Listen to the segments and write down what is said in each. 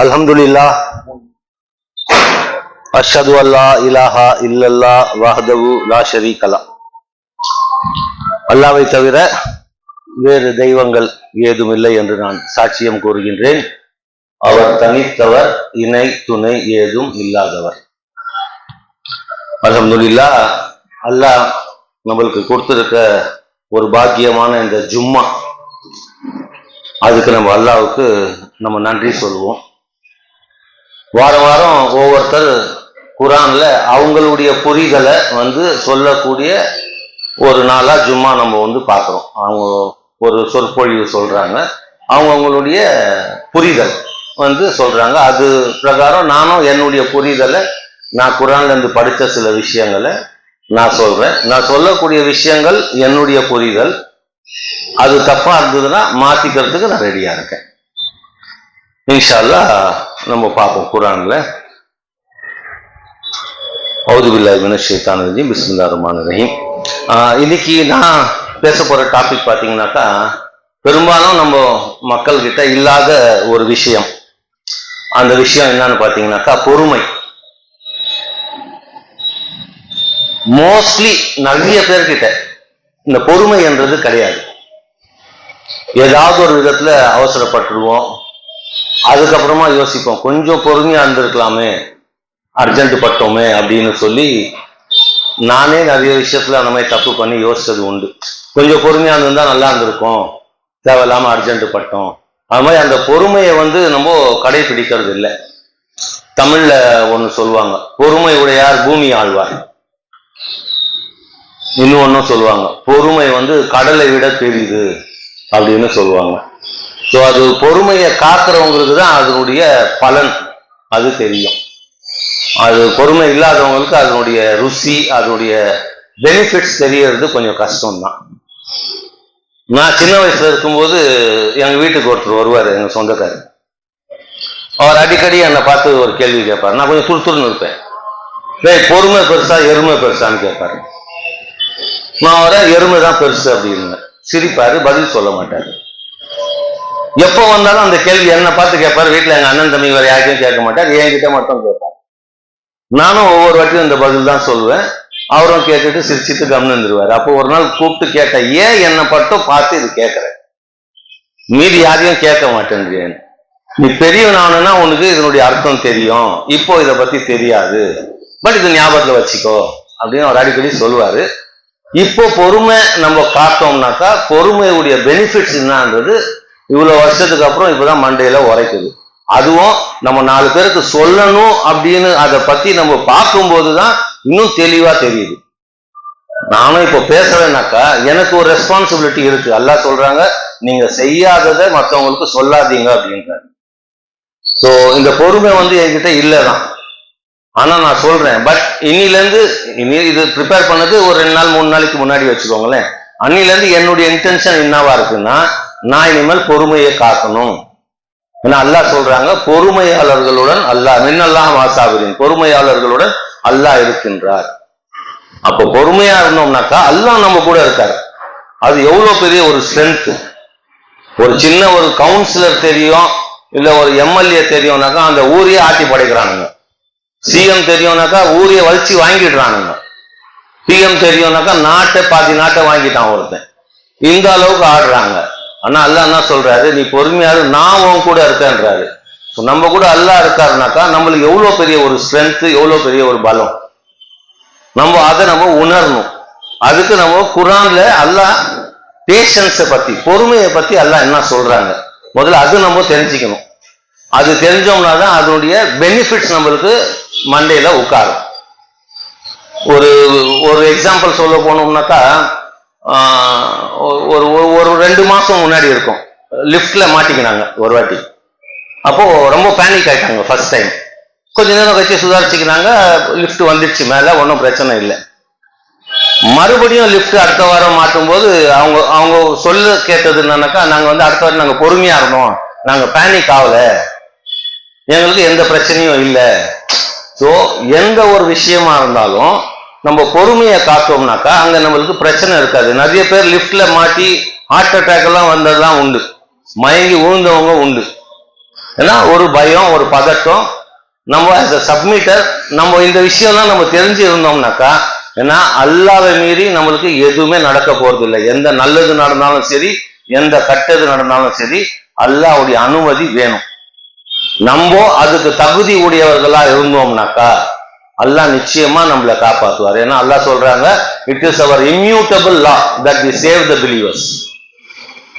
அல்ஹம்துலில்லாஹ் அஷ்ஹது அல்லா இலாஹா இல்லல்லாஹ் வஹ்தஹு லா ஷரீக லஹ். அல்லாஹ்வை தவிர வேறு தெய்வங்கள் ஏதுமில்லை என்று நான் சாட்சியம் கூறுகின்றேன். அவர் தனித்தவர், இணை துணை ஏதும் இல்லாதவர். அல்ஹம்துலில்லாஹ், அல்லாஹ் நம்மளுக்கு கொடுத்திருக்க ஒரு பாக்கியமான இந்த ஜும்மா, அதுக்கு நம்ம அல்லாஹ்வுக்கு நம்ம நன்றி சொல்லுவோம். வாரம் வாரம் ஒவ்வொருத்தர் குரான்ல அவங்களுடைய புரிதலை சொல்லக்கூடிய ஒரு நாளா ஜும்மா நம்ம பார்க்குறோம். அவங்க ஒரு சொற்பொழிவு சொல்றாங்க, அவங்களுடைய புரிதல் சொல்றாங்க. அது பிரகாரம் நானும் என்னுடைய புரிதலை, நான் குரான்ல இருந்து படித்த சில விஷயங்களை நான் சொல்றேன். நான் சொல்லக்கூடிய விஷயங்கள் என்னுடைய புரிதல். அது தப்பா இருந்ததுன்னா மாத்திக்கிறதுக்கு நான் ரெடியா இருக்கேன். இன்ஷா அல்லாஹ் நம்ம பார்ப்போம் குரான்ல. அஊது பில்லாஹி மினஷ் ஷைத்தானிர் ரஜீம், பிஸ்மில்லாஹிர் ரஹ்மானிர் ரஹீம். இன்னைக்கு நான் பேச போற டாபிக் பார்த்தீங்கன்னாக்கா, பெரும்பாலும் நம்ம மக்கள் கிட்ட இல்லாத ஒரு விஷயம். அந்த விஷயம் என்னன்னு பார்த்தீங்கன்னாக்கா பொறுமை. மோஸ்ட்லி நிறைய பேர்கிட்ட இந்த பொறுமை என்றது கிடையாது. ஏதாவது ஒரு விதத்துல அவசரப்பட்டுருவோம், அதுக்கப்புறமா யோசிப்போம், கொஞ்சம் பொறுமையா இருந்திருக்கலாமே, அர்ஜென்ட் பட்டோமே அப்படின்னு சொல்லி நானே நிறைய விஷயத்துல அந்த மாதிரி தப்பு பண்ணி யோசிச்சது உண்டு. கொஞ்சம் பொறுமையா இருந்திருந்தா நல்லா இருந்திருக்கும், தேவையில்லாம அர்ஜென்ட் பட்டோம். அது மாதிரி அந்த பொறுமையை நம்ம கடைபிடிக்கிறது இல்லை. தமிழ்ல ஒண்ணு சொல்லுவாங்க, பொறுமை உடையார் பூமி ஆழ்வார். இன்னும் ஒன்னும் சொல்லுவாங்க, பொறுமை கடலை விட பெரிது அப்படின்னு சொல்லுவாங்க. ஸோ அது பொறுமையை காக்கிறவங்களுக்கு தான் அதனுடைய பலன் அது தெரியும். அது பொறுமை இல்லாதவங்களுக்கு அதனுடைய ருசி, அதனுடைய பெனிஃபிட்ஸ் தெரியறது கொஞ்சம் கஷ்டம்தான். நான் சின்ன வயசுல இருக்கும்போது எங்க வீட்டுக்கு ஒருத்தர் வருவார், எங்க சொந்தக்காரர். அவர் அடிக்கடி என்னை பார்த்து ஒரு கேள்வி கேட்பார். நான் கொஞ்சம் துருத்துருன்னு இருப்பேன். பொறுமை பெருசா எருமை பெருசான்னு கேட்பாரு. நான் அவரை எருமை தான் பெருசு அப்படின்னு சிரிப்பாரு, பதில் சொல்ல மாட்டாரு. எப்போ வந்தாலும் அந்த கேள்வி என்னை பார்த்து கேட்பாரு. வீட்டுல எங்க அண்ணன் தம்பி வேற யாருக்கும் கேட்க மாட்டார், என்கிட்ட மட்டும் கேட்பார். நானும் ஒவ்வொரு வாட்டியும் இந்த பதில் தான் சொல்லுவேன். அவரும் கேட்டுட்டு சிரிச்சிட்டு கம்னு இருந்துருவாரு. அப்போ ஒரு நாள் கூப்பிட்டு கேட்டேன், ஏன் என்னை மட்டும் பார்த்து இது கேட்கற, மீதி யாரையும் கேட்க மாட்டேன். நீ பெரியவனானா உனக்கு இதனுடைய அர்த்தம் தெரியும், இப்போ இதை பத்தி தெரியாது, பட் இது ஞாபகத்துல வச்சுக்கோ அப்படின்னு அவர் அடிக்கடி சொல்லுவாரு. இப்போ பொறுமை நம்ம காத்தோம்னாக்கா பொறுமையுடைய பெனிஃபிட்ஸ் என்னன்றது இவ்வளவு வருஷத்துக்கு அப்புறம் இப்பதான் மண்டையில உரைக்குது. அதுவும் நம்ம 4 பேருக்கு சொல்லணும் அப்படின்னு அதை பத்தி நம்ம பார்க்கும்போதுதான் இன்னும் தெளிவா தெரியுது. நானும் இப்போ பேசுறேன்னாக்கா எனக்கு ஒரு ரெஸ்பான்சிபிலிட்டி இருக்கு. அல்லாஹ் சொல்றாங்க, நீங்க செய்யாததை மற்றவங்களுக்கு சொல்லாதீங்க அப்படின்றாங்க. ஸோ இந்த பொறுமை என்கிட்ட இல்லைதான். ஆனா நான் சொல்றேன், பட் இன்னிலேருந்து இது ப்ரிப்பேர் பண்ணது ஒரு 2 நாள் 3 நாளைக்கு முன்னாடி வச்சுக்கோங்களேன். அன்னிலேருந்து என்னுடைய இன்டென்ஷன் என்னவா இருக்குன்னா, நான் இனிமேல் பொறுமையை காக்கணும். ஏன்னா அல்லாஹ் சொல்றாங்க, பொறுமையாளர்களுடன் அல்லாஹ் மின்னல்லாஹ் மாசாபிரின், பொறுமையாளர்களுடன் அல்லாஹ் இருக்கின்றார். அப்போ பொறுமையா இருந்தோம்னாக்கா அல்லாஹ் நம்ம கூட இருக்காரு. அது எவ்வளவு பெரிய ஒரு ஸ்ட்ரென்த். ஒரு சின்ன ஒரு கவுன்சிலர் தெரியும், இல்ல ஒரு எம்எல்ஏ தெரியும்னாக்கா அந்த ஊரையே ஆட்டி படைக்கிறானுங்க. சிஎம் தெரியும்னாக்கா ஊரையை வலிச்சு வாங்கிடுறானுங்க. பிஎம் தெரியும்னாக்கா பாதி நாட்டை வாங்கிட்டான் ஒருத்தன். இந்த அளவுக்கு ஆடுறாங்க. ஆனா அல்லாஹ் என்ன சொல்றாரு, நீ பொறுமையாரு, நான் உன் கூட இருக்கேன்றாரு. நம்ம கூட அல்லாஹ் இருக்காருனாக்கா நம்மளுக்கு எவ்வளவு பெரிய ஒரு ஸ்ட்ரென்த், எவ்வளவு பெரிய ஒரு பலம். அதை உணரணும். அதுக்கு நம்ம குரான்ல அல்லாஹ் பேஷன்ஸை பத்தி, பொறுமையை பத்தி அல்லாஹ் என்ன சொல்றாங்க, முதல்ல அது நம்ம தெரிஞ்சுக்கணும். அது தெரிஞ்சோம்னா தான் அதனுடைய பெனிஃபிட்ஸ் நம்மளுக்கு மண்டையில உட்காரும். ஒரு எக்ஸாம்பிள் சொல்ல போனோம்னாக்கா, ஒரு 2 மாசம் முன்னாடி இருக்கும், லிப்ட்ல மாட்டிக்கினாங்க ஒரு வாட்டி. அப்போ ரொம்ப பேனிக் ஆயிட்டாங்க ஃபர்ஸ்ட் டைம். கொஞ்ச நேரம் கழிச்சு சுதாரிச்சுக்கினாங்க, லிப்ட் வந்துடுச்சு மேல, ஒன்றும் பிரச்சனை இல்லை. மறுபடியும் லிப்ட் அடுத்த வாரம் மாட்டும் போது அவங்க சொல்ல கேட்டது என்னன்னாக்கா, நாங்க அடுத்த வாரம் நாங்க பொறுமையா இருந்தோம், நாங்க பேனிக் ஆகல, எங்களுக்கு எந்த பிரச்சனையும் இல்லை. ஸோ எந்த ஒரு விஷயமா இருந்தாலும் நம்ம பொறுமையை காத்தோம்னாக்கா அங்க நம்மளுக்கு பிரச்சனை இருக்காது. நிறைய பேர் லிப்ட்ல மாட்டி ஹார்ட் அட்டாக் எல்லாம் வந்ததெல்லாம் உண்டு, மயங்கி விழுந்தவங்க உண்டு. ஏன்னா ஒரு பயம், ஒரு பதட்டம். நம்ம as a சப்மிட்டர் நம்ம இந்த விஷயம்லாம் நம்ம தெரிஞ்சு இருந்தோம்னாக்கா, ஏன்னா அல்லாஹ்வை மீறி நம்மளுக்கு எதுவுமே நடக்க போறது இல்லை. எந்த நல்லது நடந்தாலும் சரி, எந்த கெட்டது நடந்தாலும் சரி, அல்லாஹ்வுடைய அனுமதி வேணும். நம்ம அதுக்கு தகுதி உடையவர்களா இருந்தோம்னாக்கா அல்லாஹ் நிச்சயமா நம்மளை காப்பாற்றுவார். ஏன்னா அல்லாஹ் சொல்றாங்க, it is our immutable law that we save the believers.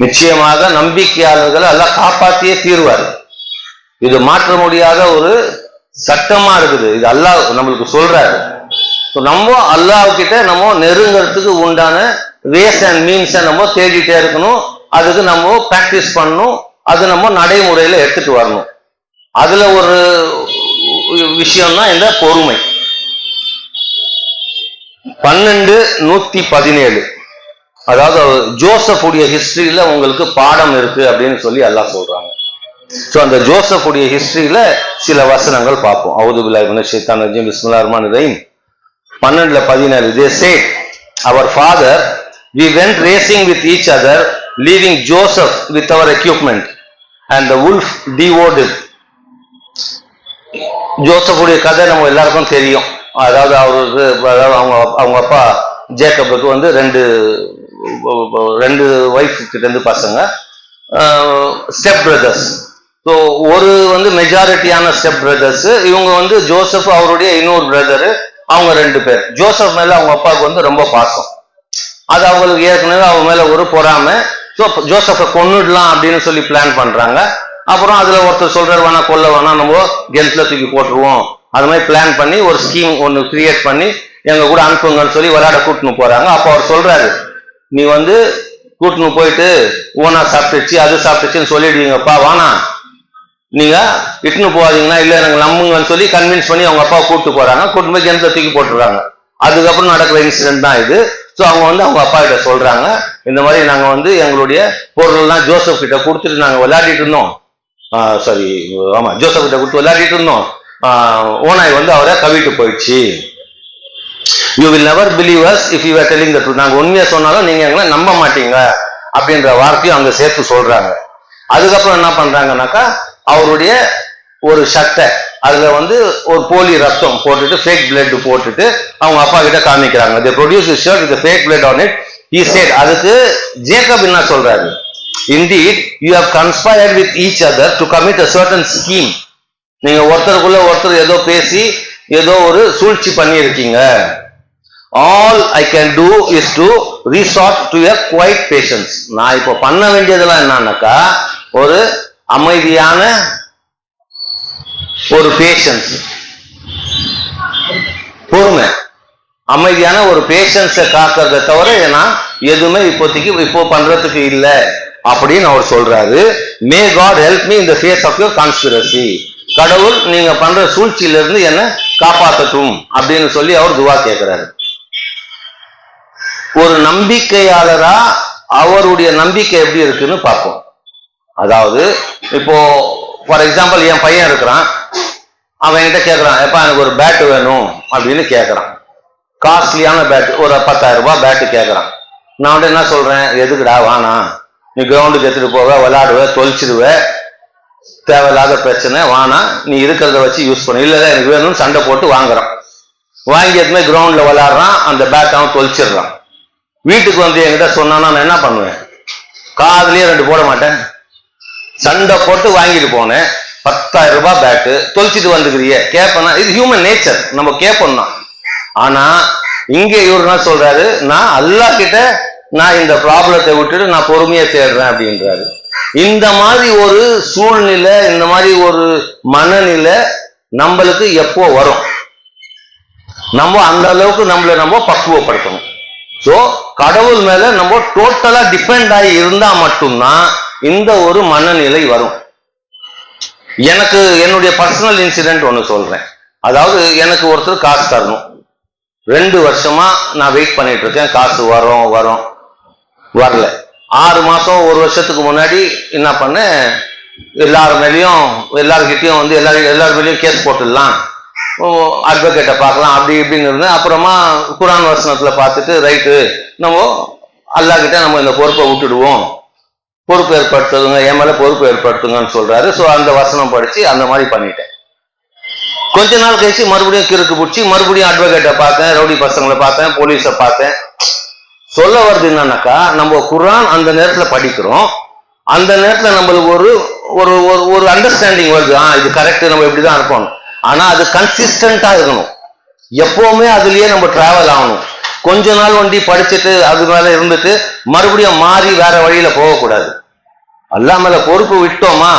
நிச்சயமாக நம்பிக்கையாளர்களை அல்லாஹ் காப்பாற்றியே தீர்வார். இது மாற்ற முடியாத ஒரு சட்டமா இருக்குது. இது அல்லாஹ் நம்மளுக்கு சொல்றாரு. நம்ம அல்லாஹ் கிட்ட நம்ம நெருங்கிறதுக்கு உண்டான வேஸ் அண்ட் மீன்ஸை நம்ம தேடிட்டே இருக்கணும். அதுக்கு நம்ம பிராக்டிஸ் பண்ணணும். அது நம்ம நடைமுறையில எடுத்துட்டு வரணும். அதுல ஒரு விஷயம் தான் இந்த பொறுமை. 12:117 அதாவது ஜோசப் உடைய ஹிஸ்டரியில உங்களுக்கு பாடம் இருக்கு அப்படின்னு சொல்லி அல்லாஹ் சொல்றாங்க. சோ அந்த ஜோசப் உடைய ஹிஸ்டரியில சில வசனங்கள் பார்ப்போம். அவுது பில்லாஹி மினஷ் ஷைத்தானிர் ரஜீம். பிஸ்மில்லாஹிர் ரஹ்மானிர் Rahim. 12:17 they said, our father, we went racing with each other, leaving Joseph with our equipment, and the wolf devoured him. ஜோசப்புடைய கதை நம்ம எல்லாருக்கும் தெரியும். அதாவது அவருக்கு அவங்க அப்பா ஜேக்கபுக்கு வந்து ரெண்டு ஒய்ஃப் கிட்ட இருந்து பசங்க, ஸ்டெப் பிரதர்ஸ். ஸோ ஒரு வந்து மெஜாரிட்டியான ஸ்டெப் பிரதர்ஸ். இவங்க வந்து ஜோசப், அவருடைய இன்னொரு பிரதரு, அவங்க 2 பேர். ஜோசப் மேல அவங்க அப்பாவுக்கு வந்து ரொம்ப பாசம். அது அவங்களுக்கு ஏற்கனவே அவங்க மேல ஒரு பொறாமை. ஸோ ஜோசப்பை கொன்னுடலாம் அப்படின்னு சொல்லி பிளான் பண்றாங்க. அப்புறம் அதுல ஒருத்தர் சொல்றாரு, வேணா கொல்ல வேணா, நம்ம கெல்ட்ல தூக்கி போட்டுருவோம். அது மாதிரி பிளான் பண்ணி ஒரு ஸ்கீம் ஒன்று கிரியேட் பண்ணி எங்க கூட அனுப்புங்கன்னு சொல்லி விளையாட கூட்டின்னு போறாங்க. அப்போ அவர் சொல்றாரு, நீ வந்து கூட்டின்னு போயிட்டு ஓனா சாப்பிட்டுச்சு அது சாப்பிட்டுச்சுன்னு சொல்லிடுவீங்கப்பா, வேணா நீங்க இட்டுன்னு போவாதீங்கன்னா இல்ல எனக்கு நம்புங்கன்னு சொல்லி கன்வின்ஸ் பண்ணி அவங்க அப்பா கூப்பிட்டு போறாங்க. கூட்டு போய் கிணத்துல தூக்கி போட்டுறாங்க. அதுக்கப்புறம் நடக்கிற இன்சிடென்ட் தான் இது. ஸோ அவங்க வந்து அவங்க அப்பா கிட்ட சொல்றாங்க, இந்த மாதிரி நாங்க வந்து எங்களுடைய பொருள்லாம் ஜோசப் கிட்ட கொடுத்துட்டு நாங்க விளையாடிட்டு இருந்தோம். ஜோசப் கிட்ட கொடுத்து விளையாடிட்டு இருந்தோம். ஓனாய் வந்து அவரை கவிட்டு போயிடுச்சு. You will never believe us if you are telling the truth. நாங்க உண்மையா சொன்னாலும் நீங்க எங்களை நம்ப மாட்டீங்க அப்படின்ற வார்த்தையும் அங்க சேர்த்து சொல்றாங்க. அதுக்கப்புறம் என்ன பண்றாங்கன்னாக்கா, அவருடைய ஒரு சட்டை அதுல வந்து ஒரு போலி ரத்தம் போட்டுட்டு, ஃபேக் பிளட் போட்டுட்டு அவங்க அப்பா கிட்ட காமிக்கிறாங்க. they produce a shirt with the fake blood on it. he said, அதுக்கு ஜேக்கப் என்ன சொல்றாரு, indeed you have conspired with each other to commit a certain scheme. நீங்க ஒருத்தருக்குள்ள ஒருத்தர் ஏதோ பேசி ஏதோ ஒரு சூழ்ச்சி பண்ணி இருக்கீங்க. all I can do is to resort to a quiet patience. நான் இப்போ பண்ண வேண்டியதெல்லாம் என்னன்னாக்கா, ஒரு அமைதியான ஒரு பேஷன்ஸ், பொறுமை, அமைதியான ஒரு பேஷன்ஸை காக்கிறத தவிர நான் எதுவுமே இப்போதைக்கு இப்போ பண்றதுக்கு இல்லை அப்படின்னு அவர் சொல்றாரு. May God help me in the face of your conspiracy. கடவுள் நீங்க பண்ற சூழ்ச்சியில இருந்து என்ன காப்பாற்றட்டும் அப்படின்னு சொல்லி அவர் துவா கேட்கிறாரு. ஒரு நம்பிக்கையாளரா அவருடைய நம்பிக்கை எப்படி இருக்குன்னு பார்ப்போம். அதாவது இப்போ ஃபார் எக்ஸாம்பிள் என் பையன் இருக்கிறான், அவன் கிட்ட கேட்கறான், எப்பா எனக்கு ஒரு பேட்டு வேணும் அப்படின்னு கேட்கறான். காஸ்ட்லியான பேட், ஒரு 10,000 ரூபாய் பேட்டு கேட்கறான். நான் வந்து என்ன சொல்றேன், எதுக்குடா வானா, நீ கிரவுண்டுக்கு எடுத்துட்டு போவ, விளையாடுவ, தொலைச்சிடுவ, தேவையில்லாத பிரச்சனை, வானா நீ இருக்கிறத வச்சு யூஸ் பண்ண. இல்லதான் எனக்கு வேணும்னு சண்டை போட்டு வாங்குறான். வாங்கி எதுவுமே கிரவுண்ட்ல விளையாடுறான், அந்த பேட் அவன் தொலைச்சிடுறான். வீட்டுக்கு வந்து என்கிட்ட சொன்னானா நான் என்ன பண்ணுவேன், காதுலயே 2 போட மாட்டேன். சண்டை போட்டு வாங்கிட்டு போனேன், 10,000 ரூபாய் பேட்டு தொலைச்சிட்டு வந்துக்கிறிய கேட்பனா, இது ஹியூமன் நேச்சர், நம்ம கேட்போம் தான். ஆனா இங்க இவர் என்ன சொல்றாரு, நான் அல்லாஹ் கிட்ட நான் இந்த ப்ராப்ளத்தை விட்டுட்டு நான் பொறுமையை தேடுறேன் அப்படின்றாரு. இந்த மாதிரி ஒரு சூழ்நிலை, இந்த மாதிரி ஒரு மனநிலை நம்மளுக்கு எப்போ வரும்? நம்ம அந்த அளவுக்கு நம்மளை நம்ம பக்குவப்படுத்தணும். சோ கடவுள் மேல நம்ம டோட்டலா டிபெண்ட் ஆகி இருந்தா மட்டும்தான் இந்த ஒரு மனநிலை வரும். எனக்கு என்னுடைய பர்சனல் இன்சிடென்ட் ஒன்று சொல்றேன். அதாவது எனக்கு ஒருத்தர் காசு தரணும். 2 வருஷமா நான் வெயிட் பண்ணிட்டு இருக்கேன், காசு வரும் வரல. 6 மாசம் 1 வருஷத்துக்கு முன்னாடி என்ன பண்ணேன், எல்லார்கிட்டையும் வந்து எல்லார் மேலேயும் கேஸ் போட்டுடலாம், அட்வொகேட்டை பார்க்கலாம் அப்படி இப்படின்னு இருந்தேன். அப்புறமா குர்ஆன் வசனத்துல பார்த்துட்டு, ரைட்டு நம்ம அல்லாஹ் கிட்ட நம்ம இந்த பொறுப்பை விட்டுடுவோம், பொறுப்பு ஏற்படுத்துங்க, என் மேல பொறுப்பு ஏற்படுத்துங்கன்னு சொல்றாரு. ஸோ அந்த வசனம் படிச்சு அந்த மாதிரி பண்ணிட்டேன். கொஞ்ச நாள் கழிச்சு மறுபடியும் கிறுக்கு பிடிச்சி மறுபடியும் அட்வொகேட்டை பார்த்தேன், ரவுடி பசங்களை பார்த்தேன், போலீஸை பார்த்தேன். சொல்ல வருது என்னன்னாக்கா, நம்ம குர்ஆன் அந்த நேரத்துல படிக்கிறோம், அந்த நேரத்துல நம்மளுக்கு ஒரு ஒரு ஒரு அண்டர்ஸ்டாண்டிங் வருது, இது கரெக்ட், நம்ம இப்படிதான் இருப்போம். ஆனா அது கன்சிஸ்டன்டா இருக்கணும், எப்பவுமே அதுலயே நம்ம டிராவல் ஆகணும். கொஞ்ச நாள் வண்டி படிச்சுட்டு அது மேல இருந்துட்டு மறுபடியும் மாறி வேற வழியில போகக்கூடாது. அல்லாஹ் மேல பொறுப்பு விட்டோமா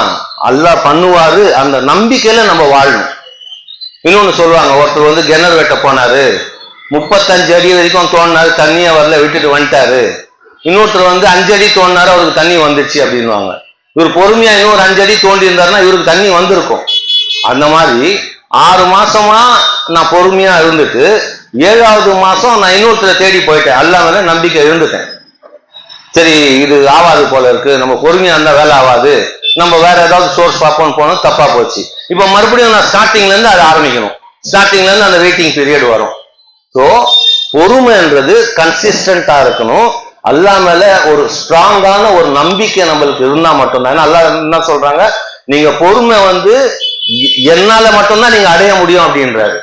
அல்லாஹ் பண்ணுவாரு, அந்த நம்பிக்கையில நம்ம வாழணும். இன்னொன்னு சொல்லுவாங்க, ஒருத்தர் வந்து கிணறு வெட்ட போனாரு, 35 அடி வரைக்கும் தோண்டினாரு, தண்ணியை வரல, விட்டுட்டு வந்துட்டாரு. இன்னொருத்தர் வந்து 5 அடி தோண்டினாரு, அவருக்கு தண்ணி வந்துச்சு அப்படின்வாங்க. இவர் பொறுமையா இன்னொரு 5 அடி தோண்டி இருந்தாருன்னா இவருக்கு தண்ணி வந்திருக்கும். அந்த மாதிரி 6 மாசமா நான் பொறுமையா இருந்துட்டு 7வது மாசம் நான் இன்னொருத்தரை தேடி போயிட்டேன், அல்லாஹ் மேல நம்பிக்கை இருந்துட்டேன். சரி இது ஆவாது போல இருக்கு, நம்ம பொறுமையா இருந்தா வேலை ஆகாது, நம்ம வேற ஏதாவது சோர்ஸ் பார்ப்போம்னு போனோம், தப்பா போச்சு. இப்ப மறுபடியும் நான் ஸ்டார்டிங்ல இருந்து அதை ஆரம்பிக்கணும், ஸ்டார்டிங்ல இருந்து அந்த வெயிட்டிங் பீரியட் வரும். ஸோ பொறுமைன்றது கன்சிஸ்டன்டா இருக்கணும். அல்லாஹ் மேல ஒரு ஸ்ட்ராங்கான ஒரு நம்பிக்கை நம்மளுக்கு இருந்தா மட்டும்தான். ஏன்னா அல்லாஹ் என்ன சொல்றாங்க, நீங்க பொறுமை வந்து என்னால மட்டும்தான் நீங்க அடைய முடியும் அப்படின்றாரு.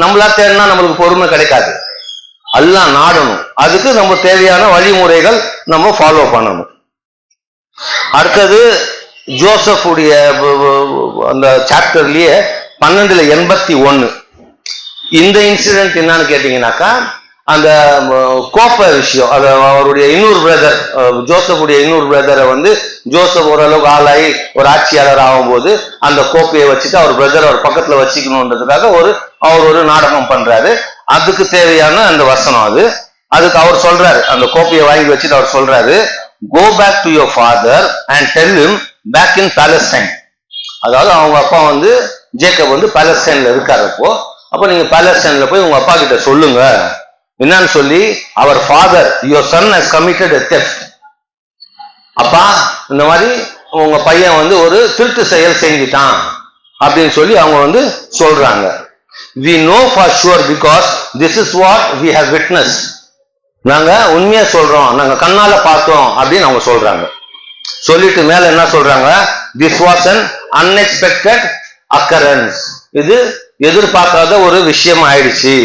நம்மளா தேடினா நம்மளுக்கு பொறுமை கிடைக்காது, அல்லாஹ் நாடணும். அதுக்கு நம்ம தேவையான வழிமுறைகள் நம்ம ஃபாலோ பண்ணணும். அடுத்தது ஜோசப் உடைய அந்த சாப்டர்லயே 12:81 இந்த இன்சிடென்ட் என்னன்னு கேட்டீங்கன்னாக்கா, அந்த கோப்ப விஷயம், அது அவருடைய இன்னொரு பிரதர், ஜோசப்புடைய இன்னொரு பிரதரை வந்து ஜோசப் ஓரளவுக்கு ஆளாகி ஒரு ஆட்சியாளர் ஆகும்போது அந்த கோப்பையை வச்சுட்டு அவர் பிரதர் அவர் பக்கத்துல வச்சுக்கணுன்றதுக்காக அவர் ஒரு நாடகம் பண்றாரு. அதுக்கு தேவையான அந்த வசனம் அதுக்கு அவர் சொல்றாரு, அந்த கோப்பையை வாங்கி வச்சுட்டு அவர் சொல்றாரு, go back to your father and tell him back in Palestine. அதாவது அவங்க அப்பா வந்து ஜேக்கப் வந்து பாலஸ்டைன்ல இருக்காரு. அப்போ நீங்க பாலஸ்டைன்ல போய் உங்க அப்பா கிட்ட சொல்லுங்க என்னன்னு சொல்லி, அவர் father your son has committed a theft. அப்பா இந்த மாதிரி உங்க பையன் வந்து ஒரு திருட்டு செயல் செஞ்சிட்டான் அப்படின்னு சொல்லி அவங்க வந்து சொல்றாங்க. we know for sure because this is what we have witnessed. நாங்க உண்மையா சொல்றோம், நாங்க கண்ணால பார்த்தோம் அப்படின்னு அவங்க சொல்றாங்க. சொல்லிட்டு மேல என்ன சொல்றாங்க, this was an unexpected occurrence. இது எதிர்பார்க்காத ஒரு விஷயம் ஆயிடுச்சு.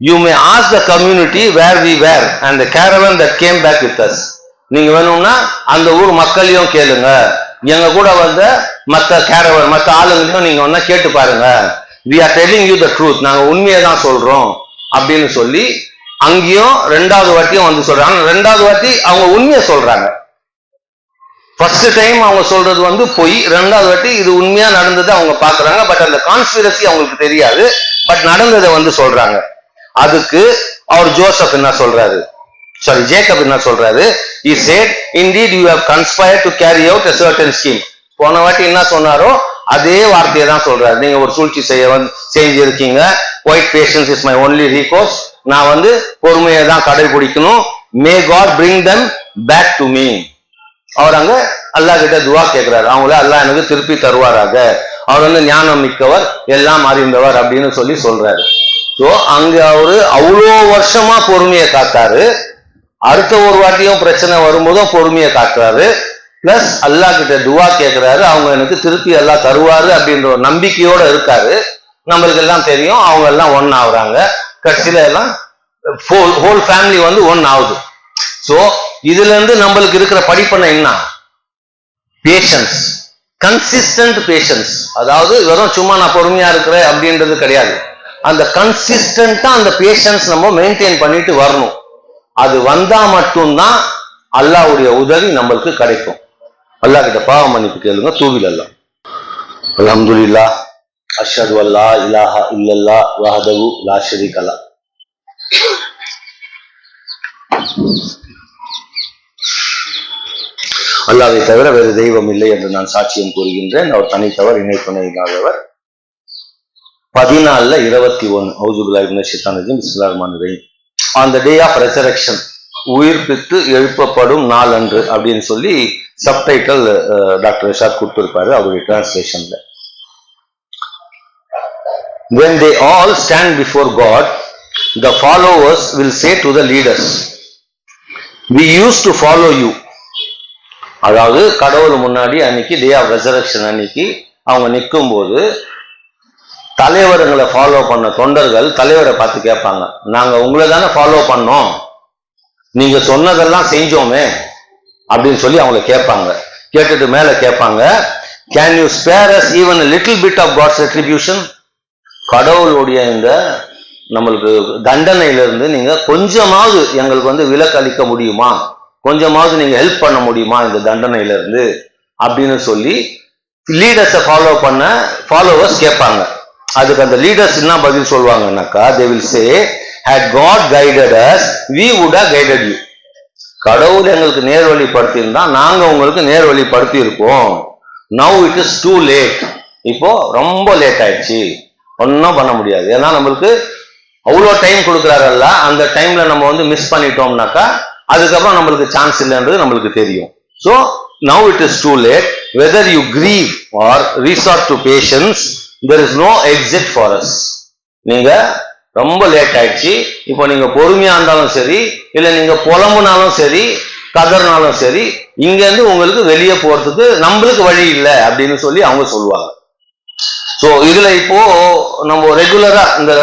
You may ask the community where we were and the caravan that came back with us. நீங்க வேணும்னா அந்த ஊர் மக்களையும் கேளுங்க, எங்க கூட வந்த மற்ற கேரவன் மற்ற ஆளுங்களையும் நீங்க ஒன்னா கேட்டு பாருங்க. we are telling you the truth, நாங்க உண்மையை தான் சொல்றோம் அப்படின்னு சொல்லி அங்கேயும் 2வது வாட்டியும் வந்து சொல்றாங்க. 2வது வாட்டி அவங்க உண்மையை சொல்றாங்க. ஃபர்ஸ்ட் டைம் அவங்க சொல்றது வந்து பொய், 2வது வாட்டி இது உண்மையா நடந்தது அவங்க பாக்குறாங்க. பட் அந்த கான்ஸ்பிரசி அவங்களுக்கு தெரியாது, பட் நடந்ததை வந்து சொல்றாங்க. அதுக்கு அவர் ஜோசப் என்ன சொல்றாரு, ஜேக்கப் என்ன சொல்றாரு, he said indeed you have conspired to carry out a certain scheme. போன வாட்டி என்ன சொன்னாரோ அதே வார்த்தையை தான் சொல்றாரு, நீங்க ஒரு சூழ்ச்சி செஞ்சிருக்கீங்க. Quiet patience is my only recourse. நான் வந்து பொறுமையை தான் கடைபிடிக்கணும். May God bring them back to me. அவர் அங்க அல்லாஹ் கிட்ட துவா கேட்கிறாரு, அவங்கள அல்லாஹ் எனக்கு திருப்பி தருவாராக, அவர் வந்து ஞானம் மிக்கவர், எல்லாம் அறிந்தவர் அப்படின்னு சொல்லி சொல்றாரு. ஸோ அங்க அவரு அவ்வளோ வருஷமா பொறுமையை காத்தாரு. அடுத்த ஒரு வாட்டியும் பிரச்சனை வரும்போதும் பொறுமையை காட்டுறாரு. பிளஸ் அல்லாஹ் கிட்ட துவா கேட்கிறாரு, அவங்க எனக்கு திருப்பி எல்லாம் தருவாரு அப்படின்ற ஒரு நம்பிக்கையோட இருக்காரு. நம்மளுக்கு எல்லாம் தெரியும், அவங்க எல்லாம் ஒன்னு ஆகுறாங்க. கடைசியில எல்லாம் ஹோல் ஃபேமிலி வந்து ஒன்னு ஆகுது. ஸோ இதுல இருந்து நம்மளுக்கு இருக்கிற படிப்பனை என்ன, பேஷன்ஸ், கன்சிஸ்டன்ட் பேஷன்ஸ். அதாவது வெறும் சும்மா நான் பொறுமையா இருக்கிறேன் அப்படின்றது கிடையாது, அந்த கன்சிஸ்டன்டா அந்த பேஷன்ஸ் நம்ம மெயின்டைன் பண்ணிட்டு வரணும். அது வந்தா மட்டும்தான் அல்லாஹ்வுடைய உதவி நம்மளுக்கு கிடைக்கும். அல்லாஹ் கிட்ட பாவ மன்னிப்பு கேளுங்க, தூவில் அல்லாஹ். அல்ஹம்துலில்லாஹ், அஷ்ஹது அல்லா இலாஹா இல்லல்லாஹ் வஹ்தஹு லா ஷரீக லஹ். அல்லாஹ்வை தவிர வேறு தெய்வம் இல்லை என்று நான் சாட்சியம் கூறுகின்றேன். அவர் தனித்தவர், இணை துணை இல்லாதவர். 14:21 அவுதுபில்லாஹி மினஷ் ஷைத்தானிர் ரஜீம். பிஸ்மில்லாஹிர் ரஹ்மானிர் ரஹீம். On the day of resurrection, உயிர்ப்பித்து எழுப்பப்படும் நாள் அன்று அப்படின்னு சொல்லி சப்டைட்டில் டாக்டர் ரிஷாத் கொடுத்திருப்பாரு அவருடைய டிரான்ஸ்லேஷன்ல. When they all stand before God, the followers will say to the leaders, we used to follow you, அதாவது கடவுள் முன்னாடி அன்னைக்கு டே ஆஃப் ரெசரக்ஷன் அன்னைக்கு அவங்க நிற்கும் போது தலைவர்களை ஃபாலோ பண்ண தொண்டர்கள் தலைவரை பார்த்து கேட்பாங்க, நாங்க உங்களை தானே ஃபாலோ பண்ணோம், நீங்க சொன்னதெல்லாம் செஞ்சோமே அப்படின்னு சொல்லி அவங்கள கேட்பாங்க. கேட்டுட்டு மேல கேட்பாங்க, can you spare us even little bit of God's retribution, கடவுளுடைய இந்த நம்மளுக்கு தண்டனையிலிருந்து நீங்க கொஞ்சமாவது எங்களுக்கு விலக்கு அளிக்க முடியுமா, கொஞ்சமாவது நீங்க ஹெல்ப் பண்ண முடியுமா இந்த தண்டனையிலிருந்து அப்படின்னு சொல்லி லீடர்ஸை ஃபாலோ பண்ண ஃபாலோவர்ஸ் கேட்பாங்க. அதுக்கு அந்த லீடர்ஸ் என்ன பதில் சொல்லுவாங்கன்னாக்கா, they will say, had God guided us, we would have guided you. கடவுள் எங்களுக்கு நேர்வழிப்படுத்தி இருந்தா நாங்க உங்களுக்கு நேர்வழிப்படுத்தி இருப்போம். now it is too late, இப்போ ரொம்ப லேட் ஆயிடுச்சு, ஒன்னும் பண்ண முடியாது. ஏன்னா நம்மளுக்கு அவ்வளோ டைம் கொடுக்குறாரல்ல, அந்த டைம்ல நம்ம மிஸ் பண்ணிட்டோம்னாக்கா அதுக்கப்புறம் நம்மளுக்கு சான்ஸ் இல்லைன்றது நம்மளுக்கு தெரியும். So now it is too late, whether you grieve or resort to patience, there is no exit for us. நீங்க ரொம்ப லேட் ஆயிடுச்சு, இப்போ நீங்க பொறுமையா இருந்தாலும் சரி, இல்ல நீங்க புலம்புனாலும் சரி, கதறினாலும் சரி, இங்க இருந்து உங்களுக்கு வெளியே போறதுக்கு நம்மளுக்கு வழி இல்லை அப்படின்னு சொல்லி அவங்க சொல்லுவாங்க. ஸோ இதுல இப்போ நம்ம ரெகுலரா இந்த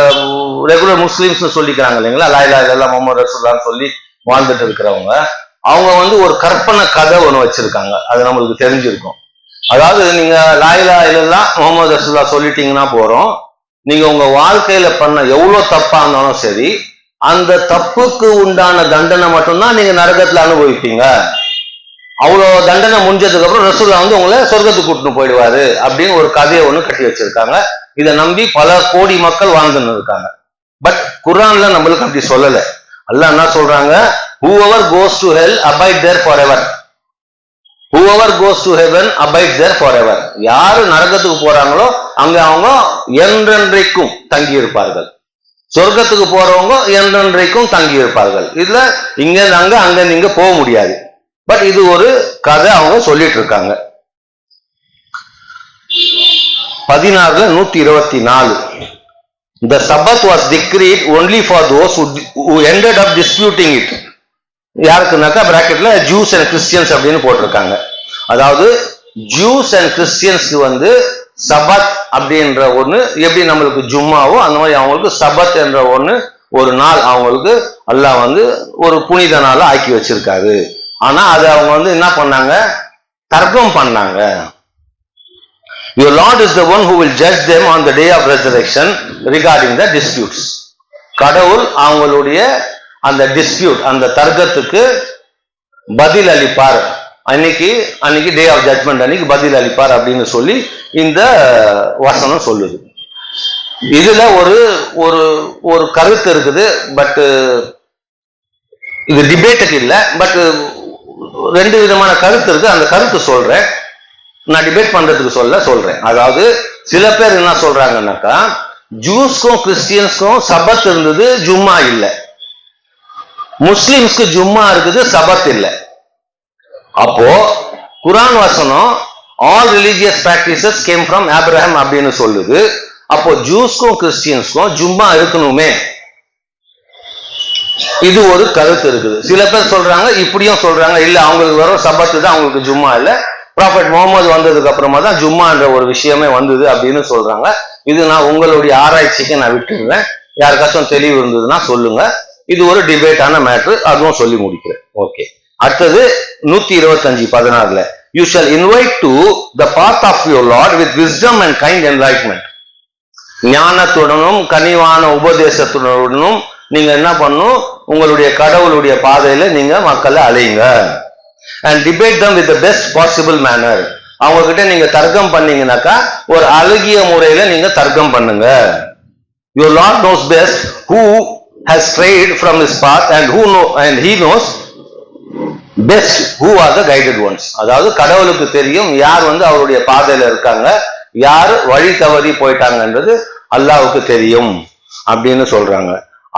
ரெகுலர் முஸ்லிம்ஸ் சொல்லிக்கிறாங்க இல்லைங்களா, லா இலாஹ இல்லல்லாஹ் முஹம்மது ரசூலுல்லாஹ்னு சொல்லி வாழ்ந்துட்டு இருக்கிறவங்க, அவங்க ஒரு கற்பனை கதை ஒன்று வச்சிருக்காங்க, அது நம்மளுக்கு தெரிஞ்சிருக்கும். அதாவது நீங்க லா இலாஹ இல்லல்லாஹ் முஹம்மது ரசூலுல்லாஹ் சொல்லிட்டீங்கன்னா போறோம், நீங்க உங்க வாழ்க்கையில பண்ண எவ்வளவு தப்பா இருந்தாலும் சரி, அந்த தப்புக்கு உண்டான தண்டனை மட்டும்தான் நீங்க நரகத்துல அனுபவிப்பீங்க. அவ்வளவு தண்டனை முடிஞ்சதுக்கு அப்புறம் ரசூலுல்லாஹ் உங்களை சொர்க்கத்துக்கு கூட்டிட்டு போயிடுவாரு அப்படின்னு ஒரு கதையை ஒண்ணு கட்டி வச்சிருக்காங்க. இதை நம்பி பல கோடி மக்கள் வாழ்ந்துன்னு இருக்காங்க. பட் குர்ஆன்ல நம்மளுக்கு அப்படி சொல்லல. அல்லாஹ் என்ன சொல்றாங்க, whoever goes to hell abide there forever, whoever goes to heaven abides there forever. யாரு நரகத்துக்கு போறாங்களோ அங்க அவங்க என்றென்றைக்கும் தங்கி இருப்பார்கள், சொர்க்கத்துக்கு போறவங்க என்றென்றைக்கும் தங்கி இருப்பார்கள். இதுல இங்க அங்க நீங்க போக முடியாது. பட் இது ஒரு கதை அவங்க சொல்லிட்டு இருக்காங்க. 16:124 The Sabbath was decreed only for those who ended up disputing it. யாருக்குனாக்கா பிராக்கெட்ல ஜூஸ் அண்ட் கிறிஸ்டியன்ஸ் அப்படின்னு போட்டிருக்காங்க. அதாவது ஜூஸ் அண்ட் கிறிஸ்டியன்ஸ்க்கு சபத் அப்படின்ற ஒண்ணு எப்படி நம்மளுக்கு ஜும்மாவோ அந்த மாதிரி அவங்களுக்கு சபத் என்ற ஒண்ணு ஒரு நாள் அவங்களுக்கு அல்லாஹ் ஒரு புனித நாளா ஆக்கி வச்சிருக்காரு. ஆனா அது அவங்க என்ன பண்ணாங்க, தர்க்கம் பண்ணாங்க. Your Lord is the one who will judge them on the day of resurrection regarding the disputes. கடவுள் அவங்களுடைய அந்த டிஸ்பியூட், அந்த தர்க்கத்துக்கு பதில் அளிப்பார், அன்னைக்கு டே ஆஃப் ஜட்மெண்ட் அன்னைக்கு பதில் அளிப்பார் அப்படின்னு சொல்லி இந்த வசனம் சொல்லுது. இதுல ஒரு ஒரு ஒரு கருத்து இருக்குது. பட் இது டிபேட்டுக்கு இல்லை, பட் ரெண்டு விதமான கருத்து இருக்கு. அந்த கருத்து சொல்றேன், நான் டிபேட் பண்றதுக்கு சொல்றேன். அதாவது சில பேர் என்ன சொல்றாங்கன்னாக்கா, ஜூஸ்க்கும் கிறிஸ்டியன்ஸ்க்கும் சபத் இருந்தது, ஜும்மா இல்லை. முஸ்லிம்ஸ்க்கு ஜும்மா இருக்குது, சபத் இல்லை. அப்போ குர்ஆன் வசனம் all religious practices came from Abraham அப்படின்னு சொல்லுது. அப்போ ஜூஸ்க்கும் கிறிஸ்டியன்ஸ்க்கும் ஜும்மா இருக்கணுமே, இது ஒரு கருத்து இருக்குது. சில பேர் சொல்றாங்க, இப்படியும் சொல்றாங்க, இல்ல அவங்களுக்கு வர சபத்து தான், அவங்களுக்கு ஜும்மா இல்ல, ப்ராஃபெட் முகமது வந்ததுக்கு அப்புறமா தான் ஜும்மான்ற ஒரு விஷயமே வந்தது அப்படின்னு சொல்றாங்க. இது நான் உங்களுடைய ஆராய்ச்சிக்கு நான் விட்டுடுறேன். யாருக்காச்சும் தெளிவு இருந்ததுன்னா சொல்லுங்க. இது ஒரு டிபேட்டான மேட்ரு, அதுவும் சொல்லி முடிக்கிறேன். ஓகே, அடுத்தது 125:16 You shall invite to the path of your Lord with wisdom and kind enlightenment. ஞானத்துடனும் கனிவான உபதேசத்துடனும் நீங்க என்ன பண்ணும், உங்களுடைய கடவுளுடைய பாதையில நீங்க மக்களை அழைங்க. And debate them with the best possible manner. அவங்க கிட்ட நீங்க தர்க்கம் பண்ணீங்கன்னாக்கா ஒரு அழகிய முறையில நீங்க தர்க்கம் பண்ணுங்க. Your Lord knows best who has strayed from his path and he knows best who are the guided ones. அதாவது கடவுளுக்கு தெரியும் யார் அவருடைய பாதையில இருக்காங்க, யார் வழி தவறி போயிட்டாங்கன்றது அல்லாஹ்வுக்கு தெரியும் அப்படின்னு சொல்றாங்க.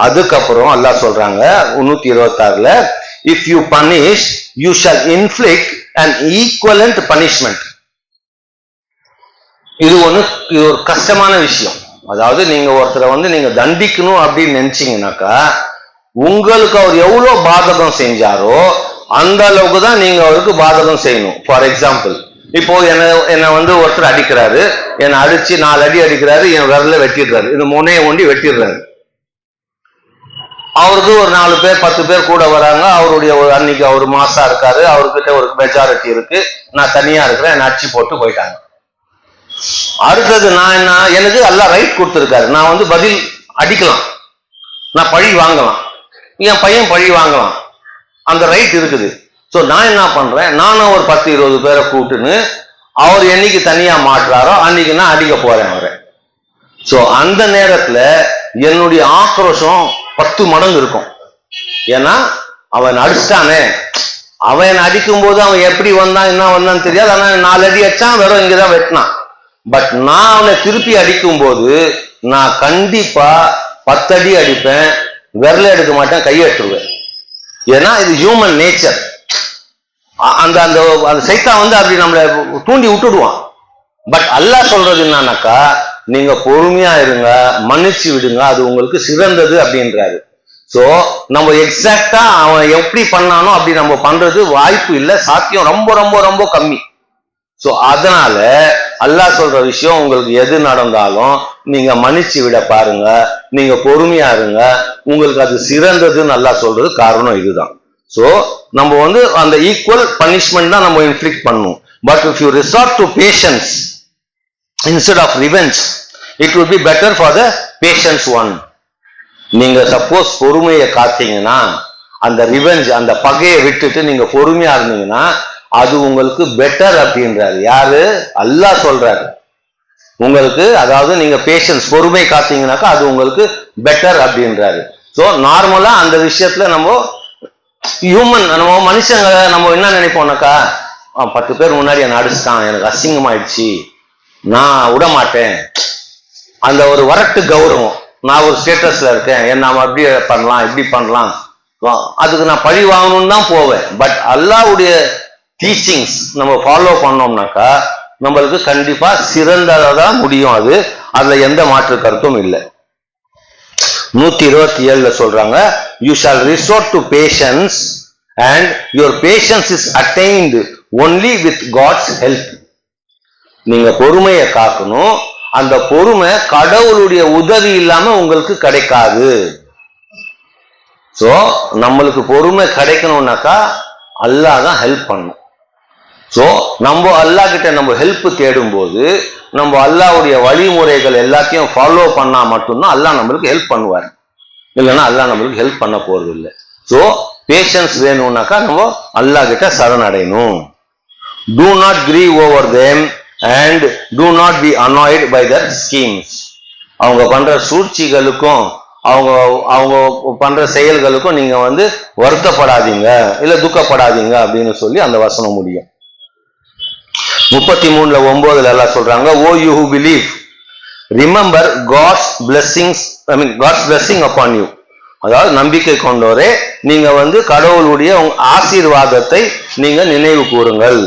அதுக்கப்புறம் அல்லாஹ் சொல்றாங்க 126 if you punish you shall inflict an equivalent punishment. இது ஒரு கஷ்டமான விஷயம். அதாவது நீங்க ஒருத்தரை நீங்க தண்டிக்கணும் அப்படின்னு நினைச்சீங்கன்னாக்கா, உங்களுக்கு அவர் எவ்வளவு பாதகம் செஞ்சாரோ அந்த அளவுக்கு தான் நீங்க அவருக்கு பாதகம் செய்யணும். ஃபார் எக்ஸாம்பிள், இப்போ என்ன வந்து ஒருத்தர் அடிக்கிறாரு, என்னை அடிச்சு 4 அடி அடிக்கிறாரு, என் விரல வெட்டிடுறாரு, இந்த முனையை ஒண்டி வெட்டிடுறாரு. அவருக்கு ஒரு 4 பேர் 10 பேர் கூட வராங்க. அவருடைய அன்னைக்கு அவர் மாசா இருக்காரு, அவர்கிட்ட ஒரு மெஜாரிட்டி இருக்கு, நான் தனியா இருக்கிறேன், என்ன அடிச்சு போட்டு போயிட்டாங்க. அடுத்தது நான் என்ன, எனக்கு எல்லாம் ரைட் கொடுத்துருக்காரு, நான் வந்து பதில் அடிக்கலாம், நான் பழி வாங்கலாம், என் பையன் பழி வாங்கலாம், அந்த ரைட் இருக்குது. ஸோ நான் என்ன பண்றேன், நானும் ஒரு 10-20 பேரை கூட்டுன்னு அவர் என்னைக்கு தனியா மாட்டுறாரோ அன்னைக்கு நான் அடிக்க போறேன் அவரை. ஸோ அந்த நேரத்துல என்னுடைய ஆக்ரோஷம் 10 மடங்கு இருக்கும். ஏன்னா அவன் அடிச்சிட்டானே, அவன் அடிக்கும் போது அவன் எப்படி வந்தான் என்ன வந்தான்னு தெரியாது, ஆனா 4 அடி அடிச்சான், வெறும் இங்கதான் வெட்டினான். பட் நான் அவனை திருப்பி அடிக்கும் போது நான் கண்டிப்பா 10 அடி அடிப்பேன், விரல எடுக்க மாட்டேன், கையை எடுத்துருவேன். ஏன்னா இது ஹியூமன் நேச்சர். அந்த அந்த சைத்தான் வந்து அப்படி நம்மளை தூண்டி விட்டுடுவான். பட் அல்லாஹ் சொல்றது என்னன்னாக்கா, நீங்க பொறுமையா இருங்க, மன்னிச்சு விடுங்க, அது உங்களுக்கு சிறந்தது அப்படின்றாரு. சோ நம்ம எக்ஸாக்டா அவன் எப்படி பண்ணானோ அப்படி நம்ம பண்றது வாய்ப்பு இல்லை, சாத்தியம் ரொம்ப ரொம்ப ரொம்ப கம்மி. சோ அதனால அல்லாஹ் சொல்ற விஷயம், உங்களுக்கு எது நடந்தாலும் நீங்க மன்னிச்சு விட பாருங்க, நீங்க பொறுமையா இருங்க, உங்களுக்கு அது சிறந்ததுன்னு அல்லாஹ் சொல்றது காரணம் இதுதான். சோ நம்ம வந்து அந்த ஈக்குவல் பனிஷ்மெண்ட் தான் நம்ம இன்ஃபிளிக்ட் பண்ணணும். But if you resort to patience instead of revenge, it would be better for the patience one. நீங்க சப்போஸ் பொறுமையை காத்தீங்கன்னா, அந்த ரிவெஞ்ச் அந்த பகையை விட்டுட்டு நீங்க பொறுமையா இருந்தீங்கன்னா அது உங்களுக்கு பெட்டர் அப்படின்றாரு. யாரு? அல்லாஹ் சொல்றாரு உங்களுக்கு. அதாவது நீங்க பேஷன்ஸ் பொறுமை காத்தீங்கன்னாக்கா அது உங்களுக்கு பெட்டர் அப்படின்றாரு. ஸோ நார்மலா அந்த விஷயத்துல நம்ம ஹியூமன், நம்ம மனுஷங்க நம்ம என்ன நினைப்போம்னாக்கா, 10 பேர் முன்னாடி என்ன அடிச்சுட்டான், எனக்கு அசிங்கமாயிடுச்சு, நான் விட மாட்டேன், அந்த ஒரு வரட்டு கௌரவம், நான் ஒரு ஸ்டேட்டஸ்ல இருக்கேன், நாம அப்படி பண்ணலாம் இப்படி பண்ணலாம், அதுக்கு நான் பழி வாங்கணும்னு தான் போவேன். பட் அல்லாஹ்வுடைய டீச்சிங்ஸ் நம்ம ஃபாலோ பண்ணோம்னாக்கா நம்மளுக்கு கண்டிப்பா சிறந்ததா முடியும். அதுல எந்த மாற்று கருத்தும் இல்லை. 127 சொல்றாங்க, you shall resort to patience and your patience is attained only with God's help. நீங்க பொறுமையை காக்கணும், அந்த பொறுமை கடவுளுடைய உதவி இல்லாம உங்களுக்கு கிடைக்காது. சோ நம்மளுக்கு பொறுமை கிடைக்கணும்னாக்கா அல்லாஹ் தான் ஹெல்ப் பண்ணும். சோ நம்ம அல்லாஹ் கிட்ட நம்ம ஹெல்ப் தேடும் போது நம்ம அல்லாஹ்வுடைய வழிமுறைகள் எல்லாத்தையும் ஃபாலோ பண்ணா மட்டும்தான் அல்லாஹ் நம்மளுக்கு ஹெல்ப் பண்ணுவார், இல்லைன்னா அல்லாஹ் நம்மளுக்கு ஹெல்ப் பண்ண போறது இல்லை. சோ பேஷன்ஸ் வேணும்னாக்கா நம்ம அல்லாஹ் கிட்ட சரணடையணும். Do not grieve over them and do not be annoyed by their schemes. அவங்க பண்ற சூழ்ச்சிகளுக்கும் அவங்க அவங்க பண்ற செயல்களுக்கும் நீங்க வந்து வருத்தப்படாதீங்க, இல்ல துக்கப்படாதீங்க அப்படின்னு சொல்லி அந்த வசனம் முடியும். 33:9 எல்லாம் சொல்றாங்க, ஓ you who believe, remember God's blessings, God's blessing upon you. அதாவது நம்பிக்கை கொண்டோரே நீங்க வந்து கடவுளுடைய ஆசீர்வாதத்தை நீங்க நினைவு கூறுங்கள்.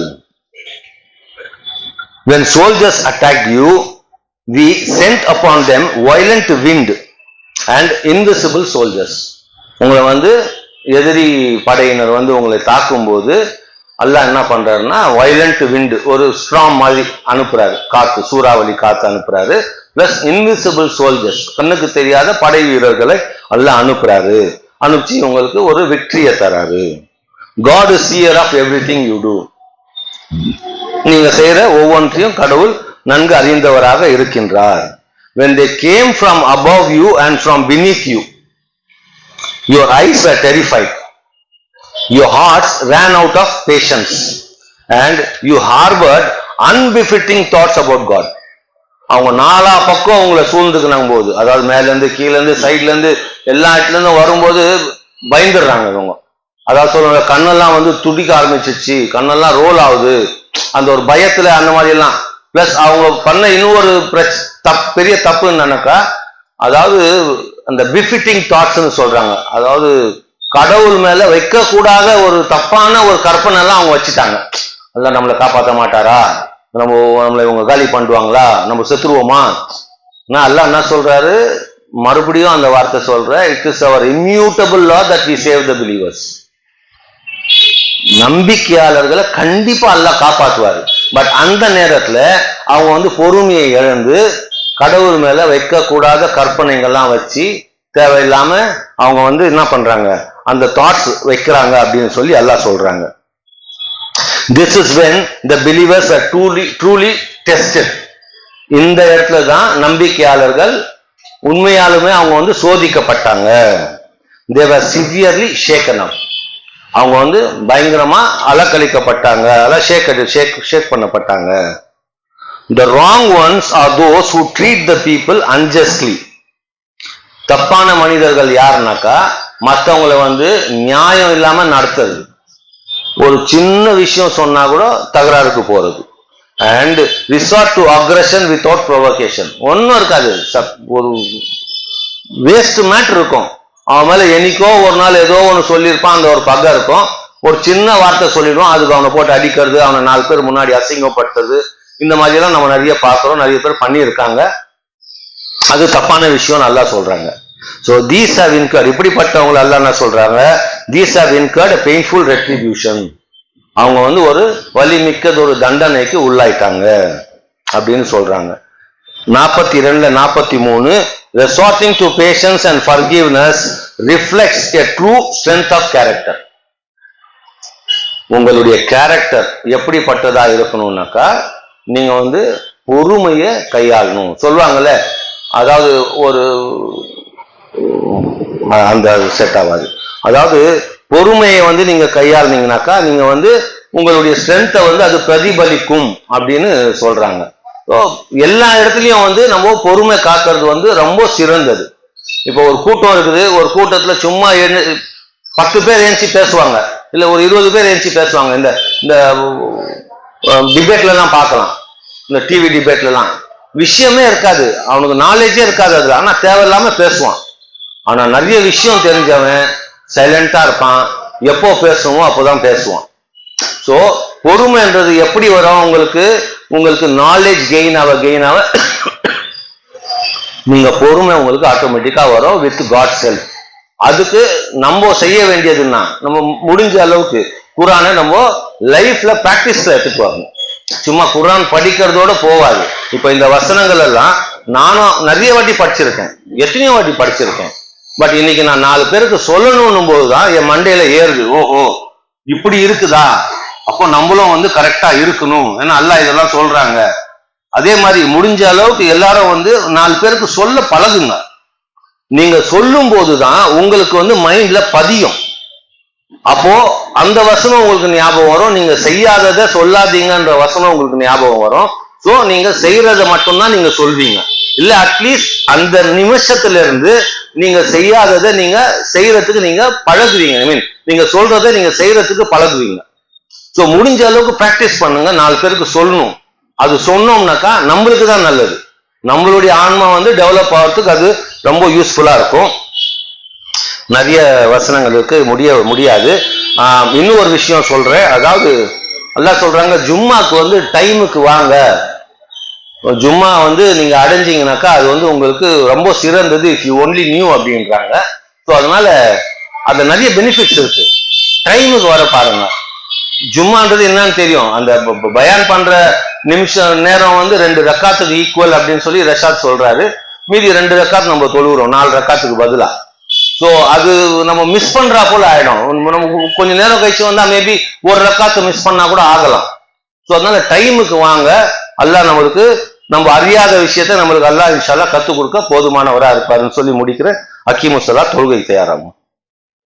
When soldiers attacked you, we sent upon them violent wind and invisible soldiers. உங்களை வந்து எதிரி படையினர் வந்து உங்களை தாக்கும் போது அல்லாஹ் என்ன பண்றாருன்னா வயலண்ட் விண்ட், ஒரு ஸ்ட்ராங் மாதிரி அனுப்புறாரு, காத்து, சூறாவளி காத்து அனுப்புறாரு. பிளஸ் இன்விசிபிள் சோல்ஜர்ஸ், கண்ணுக்கு தெரியாத படை வீரர்களை அல்லாஹ் அனுப்புறாரு. அனுப்பிச்சு உங்களுக்கு ஒரு வெற்றியை தராரு. God is seer of everything you do. நீங்க செய்யற ஒவ்வொன்றையும் கடவுள் நன்கு அறிந்தவராக இருக்கின்றார். When they came from above you and from beneath you, your eyes were terrified, your hearts ran out of patience, and you harbored unbefitting thoughts about God. அவங்க 4 பக்கம் உங்களை சூழ்ந்துக்கினாங்க போது, அதாவது மேல இருந்து கீழே இருந்து சைட்ல இருந்து எல்லா இடத்துல இருந்து வரும்போது பயந்துடுறாங்க அவங்க. அதாவது சொல்லுவாங்க, கண்ணெல்லாம் வந்து துடிக்க ஆரம்பிச்சிச்சு, கண்ணெல்லாம் ரோல் ஆகுது, அந்த ஒரு பயத்துல அந்த மாதிரி எல்லாம். பிளஸ் அவங்க பண்ண இன்னொரு பெரிய தப்பு என்னன்னாக்கா, அதாவது அந்த பிஃபிட்டிங் தாட்ஸ்ன்னு சொல்றாங்க, அதாவது கடவுள் மேல வைக்க கூடாத ஒரு தப்பான ஒரு கற்பனை எல்லாம் அவங்க வச்சுட்டாங்க. அல்ல நம்மளை காப்பாற்ற மாட்டாரா, நம்மளை இவங்க காலி பண்ணுவாங்களா, நம்ம செத்துருவோமா. நான் அல்ல என்ன சொல்றாரு, மறுபடியும் அந்த வார்த்தை சொல்ற, it is our immutable law that we save the believers. நம்பிக்கையாளர்களை கண்டிப்பா அல்லாஹ் காப்பாற்றுவாரு. பட் அந்த நேரத்துல அவங்க வந்து பொறுமையை இழந்து கடவுள் மேல வைக்கக்கூடாத கற்பனைகள்லாம் வச்சு தேவையில்லாம அவங்க வந்து என்ன பண்றாங்க, அந்த தாட்ஸ் வைக்கிறாங்க அப்படின்னு சொல்லி அல்லாஹ் சொல்றாங்க. This is when the believers are truly tested. இந்த இடத்துல தான் நம்பிக்கையாளர்கள் உண்மையாலுமே அவங்க வந்து சோதிக்கப்பட்டாங்க. They were severely shaken up. அவங்க வந்து பயங்கரமா அலக்கழிக்கப்பட்டாங்க, ஷேக் பண்ணப்பட்டாங்க. The wrong ones are those who treat the people unjustly. தப்பான மனிதர்கள் யாருனாக்கா மற்றவங்களை வந்து நியாயம் இல்லாம நடத்துறது. ஒரு சின்ன விஷயம் சொன்னா கூட தகராறுக்கு போறது. And resort to aggression without provocation. ஒன்னும் இருக்காது, ஒரு வேஸ்ட் மேட்டர் இருக்கும். அவன் மேல என்னைக்கோ ஒரு நாள் ஏதோ ஒன்று சொல்லியிருப்பான், அந்த ஒரு பகை இருக்கும். ஒரு சின்ன வார்த்தை சொல்லிடுவான், அதுக்கு அவனை போட்டு அடிக்கிறது, அவனை 4 பேர் முன்னாடி அசிங்கப்படுத்துறது, இந்த மாதிரிலாம் நம்ம நிறைய பார்க்கிறோம், நிறைய பேர் பண்ணியிருக்காங்க. அது தப்பான விஷயம் நல்லா சொல்றாங்க. ஸோ தீஸ் ஹவ் இன்கர்ட், இப்படிப்பட்டவங்களை எல்லாம் என்ன சொல்றாங்க, these have incurred a painful retribution. அவங்க வந்து ஒரு வலிமிக்கது ஒரு தண்டனைக்கு உள்ளாயிட்டாங்க அப்படின்னு சொல்றாங்க. 42 43 resorting to patience and forgiveness reflects a true strength of character. உங்களுடைய கேரக்டர் எப்படிப்பட்டதா இருக்கணும்னாக்கா நீங்க வந்து பொறுமையை கையாளணும் சொல்லுவாங்கல்ல. அதாவது ஒரு அந்த செட் ஆகாது. அதாவது பொறுமையை வந்து நீங்க கையாளுனீங்கனாக்கா நீங்க வந்து உங்களுடைய ஸ்ட்ரென்த்தை வந்து அது பிரதிபலிக்கும் அப்படின்னு சொல்றாங்க. எல்லா இடத்துலயும் வந்து நம்ம பொறுமை காக்கிறது வந்து ரொம்ப சிறந்தது. இப்போ ஒரு கூட்டம் இருக்குது, ஒரு கூட்டத்துல சும்மா 10 பேர் ஏஞ்சி பேசுவாங்க, இல்ல ஒரு 20 பேர் ஏஞ்சி பேசுவாங்க. இந்த டிபேட்ல எல்லாம் பார்க்கலாம், இந்த டிவி டிபேட்ல எல்லாம் விஷயமே இருக்காது, அவனுக்கு நாலேஜே இருக்காது அது, ஆனா தேவையில்லாம பேசுவான். ஆனா நிறைய விஷயம் தெரிஞ்சவன் சைலண்டா இருப்பான், எப்போ பேசணுமோ அப்போதான் பேசுவான். ஸோ பொறுமைன்றது எப்படி வரும், உங்களுக்கு நாலேஜ் கெயின் ஆக நீங்க பொறுமை உங்களுக்கு ஆட்டோமேட்டிக்கா வரும் வித் காட்ஸ் ஹெல்ப். அதுக்கு நம்ம செய்ய வேண்டியதுன்னா நம்ம முடிஞ்ச அளவுக்கு குரானை நம்ம லைஃப்ல பிராக்டிஸ்ல எடுத்துட்டு வரணும். சும்மா குரான் படிக்கிறதோட போவாது. இப்ப இந்த வசனங்கள் எல்லாம் நானும் நிறைய வாட்டி படிச்சிருக்கேன், எத்தனையோ வாட்டி படிச்சிருக்கேன். பட் இன்னைக்கு நான் 4 பேருக்கு சொல்லணும் போதுதான் என் மண்டையில ஏறுது, ஓஹோ இப்படி இருக்குதா, அப்போ நம்மளும் வந்து கரெக்டா இருக்கணும், ஏன்னா அல்லாஹ் இதெல்லாம் சொல்றாங்க. அதே மாதிரி முடிஞ்ச அளவுக்கு எல்லாரும் வந்து 4 பேருக்கு சொல்ல பழகுங்க. நீங்க சொல்லும் போதுதான் உங்களுக்கு வந்து மைண்ட்ல பதியும். அப்போ அந்த வசனம் உங்களுக்கு ஞாபகம் வரும். நீங்க செய்யாததை சொல்லாதீங்கன்ற வசனம் உங்களுக்கு ஞாபகம் வரும். சோ நீங்க செய்யறதை மட்டும்தான் நீங்க சொல்வீங்க. இல்ல அட்லீஸ்ட் அந்த நிமிஷத்துல இருந்து நீங்க செய்யாததை நீங்க செய்யறதுக்கு நீங்க பழகுவீங்க. ஐ மீன் நீங்க சொல்றதை நீங்க செய்யறதுக்கு பழகுவீங்க. ஸோ முடிஞ்ச அளவுக்கு பிராக்டிஸ் பண்ணுங்க, 4 பேருக்கு சொல்லணும். அது சொன்னோம்னாக்கா நம்மளுக்கு தான் நல்லது, நம்மளுடைய ஆன்மா வந்து டெவலப் ஆகிறதுக்கு அது ரொம்ப யூஸ்ஃபுல்லா இருக்கும். நிறைய வசனங்களுக்கு முடியாது. இன்னும் ஒரு விஷயம் சொல்றேன். அதாவது அல்லாஹ் சொல்றாங்க ஜும்மாக்கு வந்து டைமுக்கு வாங்க, ஜும்மா வந்து நீங்க அடைஞ்சிங்கனாக்கா அது வந்து உங்களுக்கு ரொம்ப சிறந்தது இஃப் யூ ஒன்லி நியூ அப்படின்றாங்க. ஸோ அதனால அது நிறைய பெனிஃபிட்ஸ் இருக்கு. டைமுக்கு வர பாருங்க. ஜும்மான்றது என்னன்னு தெரியும், அந்த பயான் பண்ற நேரம் வந்து 2 ரக்காத்துக்கு ஈக்குவல் அப்படின்னு சொல்லி ரஷாத் சொல்றாரு. மீதி 2 ரக்காத் நம்ம தொழுகிறோம் 4 ரக்காத்துக்கு பதிலா. ஸோ அது நம்ம மிஸ் பண்றா போல ஆயிடும். நம்ம கொஞ்ச நேரம் கழிச்சு வந்தா மேபி 1 ரக்காத்து மிஸ் பண்ணா கூட ஆகலாம். ஸோ அதனால டைமுக்கு வாங்க. அல்லாஹ் நம்மளுக்கு நம்ம அறியாத விஷயத்த நம்மளுக்கு அல்லாஹ் இன்ஷா அல்லாஹ் கத்துக் கொடுக்க போதுமானவரா இருப்பாருன்னு சொல்லி முடிக்கிறேன். அக்கீமுஸ்ஸலா, தொழுகை தயாராகும்.